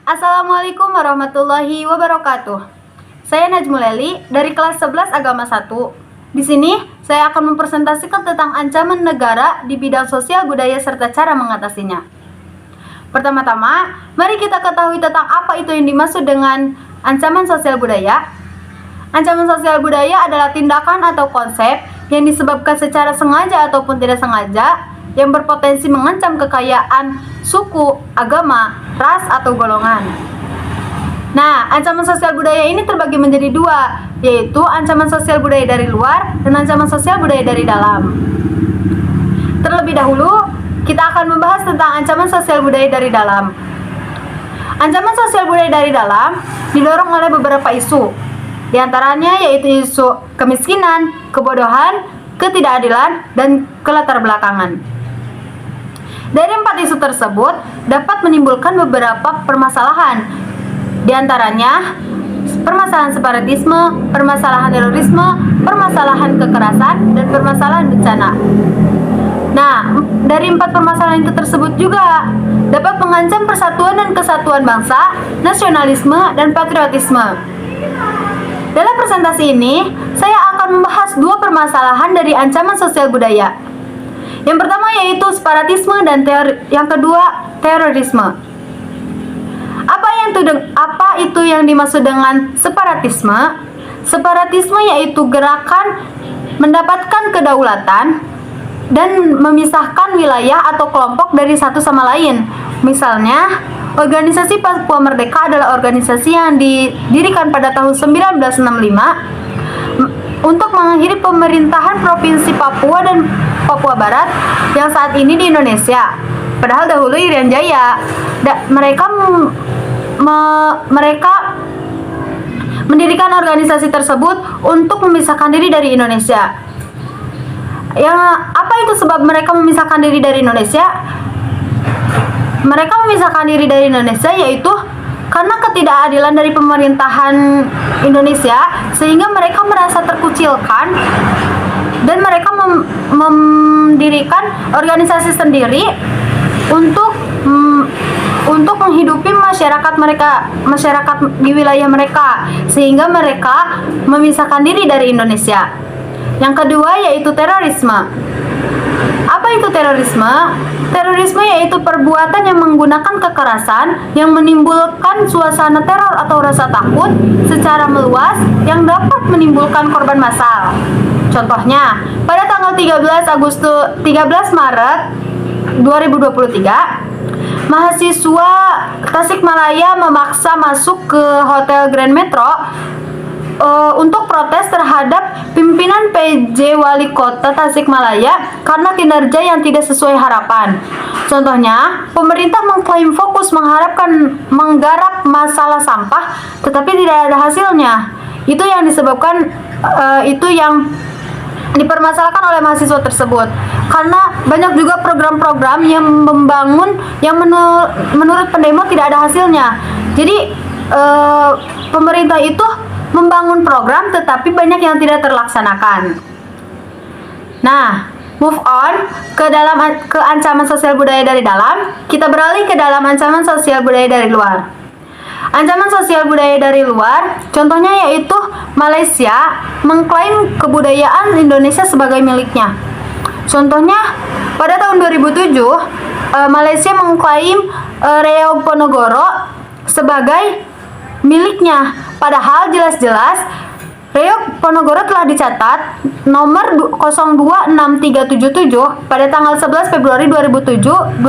Assalamualaikum warahmatullahi wabarakatuh. Saya Najmuleli dari kelas 11 Agama 1. Di sini saya akan mempresentasikan tentang ancaman negara di bidang sosial budaya serta cara mengatasinya. Pertama-tama, mari kita ketahui tentang apa itu yang dimaksud dengan ancaman sosial budaya. Ancaman sosial budaya adalah tindakan atau konsep yang disebabkan secara sengaja ataupun tidak sengaja yang berpotensi mengancam kekayaan suku, agama, ras, atau golongan. Nah, ancaman sosial budaya ini terbagi menjadi dua, yaitu ancaman sosial budaya dari luar dan ancaman sosial budaya dari dalam. Terlebih dahulu, kita akan membahas tentang ancaman sosial budaya dari dalam. Ancaman sosial budaya dari dalam didorong oleh beberapa isu, di antaranya yaitu isu kemiskinan, kebodohan, ketidakadilan, dan kelaterbelakangan. Dari 4 isu tersebut dapat menimbulkan beberapa permasalahan, di antaranya permasalahan separatisme, permasalahan terorisme, permasalahan kekerasan, dan permasalahan bencana. Nah, dari 4 permasalahan itu tersebut juga dapat mengancam persatuan dan kesatuan bangsa, nasionalisme, dan patriotisme. Dalam presentasi ini, saya akan membahas 2 permasalahan dari ancaman sosial budaya. Yang pertama yaitu separatisme dan yang kedua terorisme. Apa itu yang dimaksud dengan separatisme? Separatisme yaitu gerakan mendapatkan kedaulatan dan memisahkan wilayah atau kelompok dari satu sama lain. Misalnya, organisasi Papua Merdeka adalah organisasi yang didirikan pada tahun 1965 untuk mengakhiri pemerintahan Provinsi Papua dan Papua Barat yang saat ini di Indonesia. Padahal dahulu Irian Jaya. Mereka mendirikan organisasi tersebut untuk memisahkan diri dari Indonesia. Apa itu sebab mereka memisahkan diri dari Indonesia? Mereka memisahkan diri dari Indonesia yaitu karena ketidakadilan dari pemerintahan Indonesia, sehingga mereka merasa terkucilkan dan mereka mendirikan organisasi sendiri untuk menghidupi masyarakat di wilayah mereka, sehingga mereka memisahkan diri dari Indonesia. Yang kedua yaitu terorisme. Apa itu terorisme? Terorisme yaitu perbuatan yang menggunakan kekerasan yang menimbulkan suasana teror atau rasa takut secara meluas yang dapat menimbulkan korban massal. Contohnya, pada tanggal 13 Maret 2023, mahasiswa Tasikmalaya memaksa masuk ke Hotel Grand Metro untuk protes terhadap pimpinan PJ Wali Kota Tasikmalaya karena kinerja yang tidak sesuai harapan. Contohnya, pemerintah mengklaim fokus menggarap masalah sampah, tetapi tidak ada hasilnya. Itu yang disebabkan itu yang dipermasalahkan oleh mahasiswa tersebut. Karena banyak juga program-program yang membangun yang menurut pendemo tidak ada hasilnya. Jadi pemerintah itu membangun program tetapi banyak yang tidak terlaksanakan. Nah, move on ke ancaman sosial budaya dari dalam, kita beralih ke dalam ancaman sosial budaya dari luar. Ancaman sosial budaya dari luar, contohnya yaitu Malaysia mengklaim kebudayaan Indonesia sebagai miliknya. Contohnya, pada tahun 2007, Malaysia mengklaim Reog Ponorogo sebagai miliknya. Padahal jelas-jelas Reog Ponorogo telah dicatat nomor 026377 pada tanggal 11 Februari 2024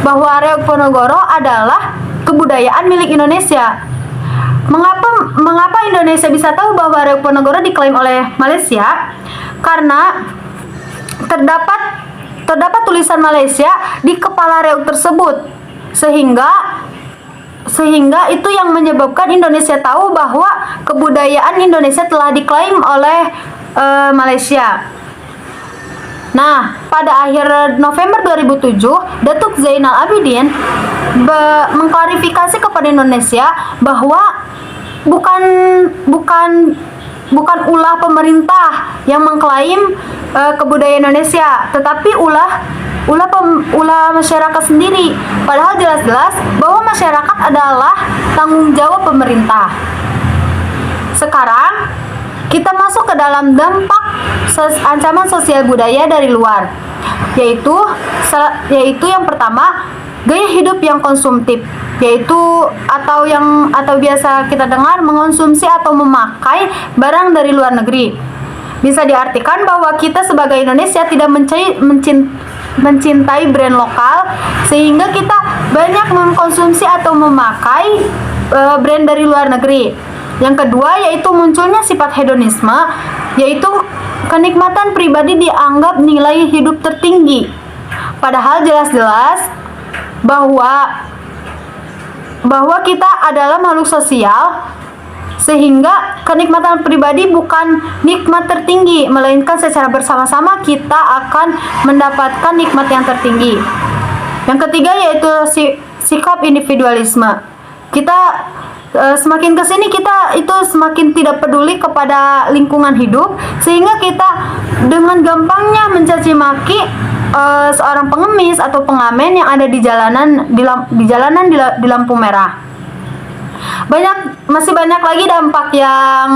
bahwa Reog Ponorogo adalah kebudayaan milik Indonesia. Mengapa Indonesia bisa tahu bahwa Reog Ponorogo diklaim oleh Malaysia? Karena terdapat tulisan Malaysia di kepala Reog tersebut, sehingga itu yang menyebabkan Indonesia tahu bahwa kebudayaan Indonesia telah diklaim oleh Malaysia. Nah, pada akhir November 2007, Datuk Zainal Abidin mengklarifikasi kepada Indonesia bahwa bukan ulah pemerintah yang mengklaim kebudayaan Indonesia, tetapi ulah masyarakat sendiri. Padahal jelas-jelas bahwa masyarakat adalah tanggung jawab pemerintah. Sekarang kita masuk ke dalam dampak ancaman sosial budaya dari luar, yaitu yang pertama, gaya hidup yang konsumtif, yaitu atau biasa kita dengar mengonsumsi atau memakai barang dari luar negeri. Bisa diartikan bahwa kita sebagai Indonesia tidak mencintai brand lokal, sehingga kita banyak mengkonsumsi atau memakai brand dari luar negeri. Yang kedua yaitu munculnya sifat hedonisme, yaitu kenikmatan pribadi dianggap nilai hidup tertinggi. Padahal jelas-jelas bahwa kita adalah makhluk sosial, sehingga kenikmatan pribadi bukan nikmat tertinggi, melainkan secara bersama-sama kita akan mendapatkan nikmat yang tertinggi. Yang ketiga yaitu sikap individualisme. Kita semakin kesini kita itu semakin tidak peduli kepada lingkungan hidup, sehingga kita dengan gampangnya mencaci maki seorang pengemis atau pengamen yang ada di jalanan di lampu merah. Masih banyak lagi dampak yang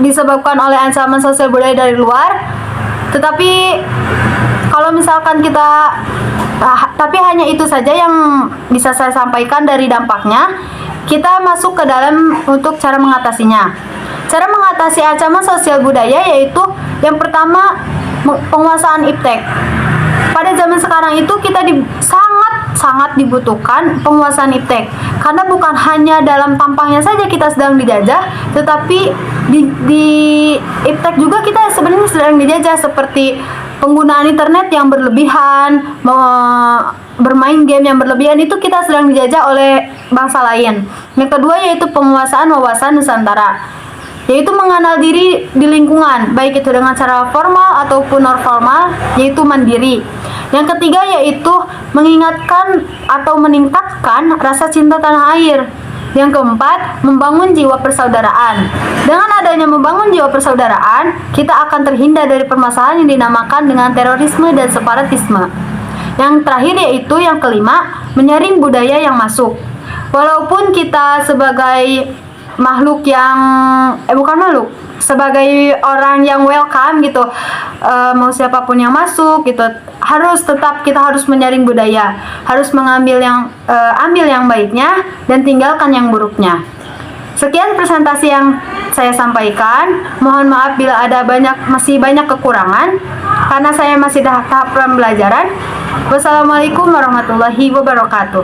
disebabkan oleh ancaman sosial budaya dari luar. Tetapi kalau misalkan tapi hanya itu saja yang bisa saya sampaikan dari dampaknya. Kita masuk ke dalam untuk cara mengatasinya. Cara mengatasi ancaman sosial budaya yaitu yang pertama, penguasaan iptek. Pada zaman sekarang itu kita sangat dibutuhkan penguasaan iptek, karena bukan hanya dalam tampangnya saja kita sedang dijajah, tetapi di iptek juga kita sebenarnya sedang dijajah, seperti penggunaan internet yang berlebihan, bermain game yang berlebihan, itu kita sedang dijajah oleh bangsa lain. Yang kedua yaitu penguasaan wawasan Nusantara, yaitu mengenal diri di lingkungan, baik itu dengan cara formal ataupun non formal, yaitu mandiri. Yang ketiga yaitu mengingatkan atau meningkatkan rasa cinta tanah air. Yang keempat, membangun jiwa persaudaraan. Dengan adanya membangun jiwa persaudaraan, kita akan terhindar dari permasalahan yang dinamakan dengan terorisme dan separatisme. Yang terakhir yaitu yang kelima, menyaring budaya yang masuk. Walaupun kita sebagai makhluk yang sebagai orang yang welcome gitu, mau siapapun yang masuk gitu, kita harus menyaring budaya, harus mengambil ambil yang baiknya dan tinggalkan yang buruknya. Sekian presentasi yang saya sampaikan. Mohon maaf bila ada masih banyak kekurangan, karena saya masih tahap pembelajaran. Wassalamualaikum warahmatullahi wabarakatuh.